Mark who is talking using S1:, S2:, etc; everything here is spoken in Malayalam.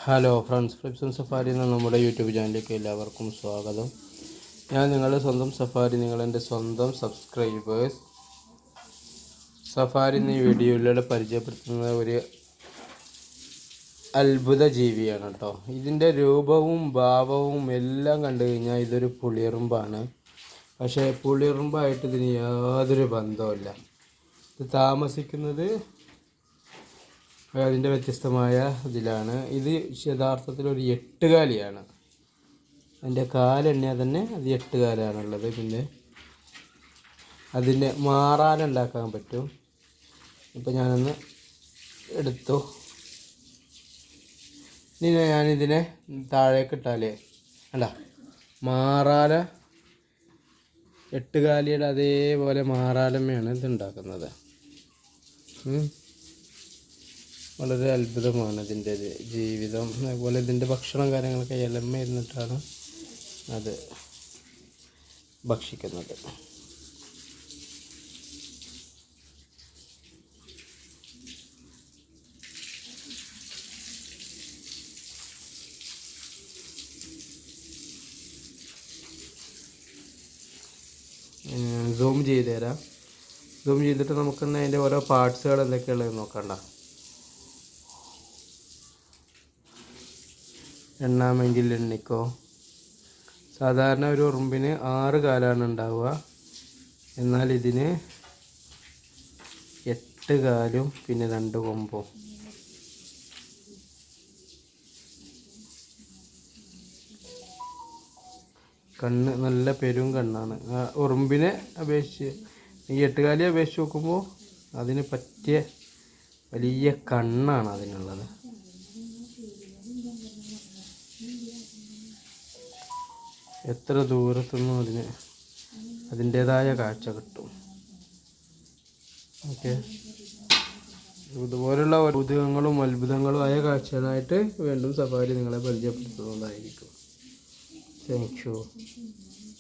S1: Hello friends, flips and safari എന്ന നമ്മുടെ യൂട്യൂബ് ചാനലിലേക്ക് എല്ലാവർക്കും സ്വാഗതം. ഞാൻ നിങ്ങളുടെ സ്വന്തം സഫാരി, നിങ്ങളെൻ്റെ സ്വന്തം സബ്സ്ക്രൈബേഴ്സ്. സഫാരി എന്ന വീഡിയോയിലൂടെ പരിചയപ്പെടുത്തുന്ന ഒരു അത്ഭുത ജീവിയാണ് കേട്ടോ. ഇതിൻ്റെ രൂപവും ഭാവവും എല്ലാം കണ്ടു കഴിഞ്ഞാൽ ഇതൊരു പുളിയറുമ്പാണ്. പക്ഷേ പുളിയറുമ്പായിട്ട് ഇതിന് യാതൊരു ബന്ധവുമില്ല. ഇത് താമസിക്കുന്നത് അതിൻ്റെ വ്യത്യസ്തമായ ഇതിലാണ്. ഇത് യഥാർത്ഥത്തിൽ ഒരു എട്ടുകാലിയാണ്. അതിൻ്റെ കാലെണ്ണിയാൽ തന്നെ അത് എട്ടുകാലാണുള്ളത്. പിന്നെ അതിൻ്റെ മാറാലുണ്ടാക്കാൻ പറ്റും. ഇപ്പം ഞാനൊന്ന് എടുത്തു. ഇനി ഞാനിതിനെ താഴേക്ക് ഇട്ടാലേ അല്ല, മാറാല എട്ടുകാലിയുടെ അതേപോലെ മാറാലമ്മയാണ് ഇതുണ്ടാക്കുന്നത്. വളരെ അത്ഭുതമാണ് ഇതിൻ്റെ ജീവിതം. അതുപോലെ ഇതിൻ്റെ ഭക്ഷണം കാര്യങ്ങളൊക്കെ ഇലമ്മ ഇരുന്നിട്ടാണ് അത് ഭക്ഷിക്കുന്നത്. സൂം ചെയ്ത് തരാം. സൂം ചെയ്തിട്ട് നമുക്കൊന്ന് അതിൻ്റെ ഓരോ പാർട്സുകൾ എന്തൊക്കെയുള്ളത് നോക്കണ്ട. എണ്ണാമെങ്കിൽ എണ്ണിക്കോ. സാധാരണ ഒരു ഉറുമ്പിന് 6 കാലാണ് ഉണ്ടാവുക. എന്നാൽ ഇതിന് 8 കാലും പിന്നെ 2 കൊമ്പും. കണ്ണ് നല്ല പെരും കണ്ണാണ്. ഉറുമ്പിനെ അപേക്ഷിച്ച് ഈ 8 കാലിയെ അപേക്ഷിച്ച് നോക്കുമ്പോൾ അതിന് പറ്റിയ വലിയ കണ്ണാണ് അതിനുള്ളത്. എത്ര ദൂരത്തുനിന്നും അതിൻ്റേതായ കാഴ്ച കിട്ടും. ഓക്കെ, ഇതുപോലുള്ള അത്ഭുതങ്ങളുമായ കാഴ്ചകളായിട്ട് വീണ്ടും സഫാരി നിങ്ങളെ പരിചയപ്പെടുത്തുന്നതായിരിക്കും. Thank you.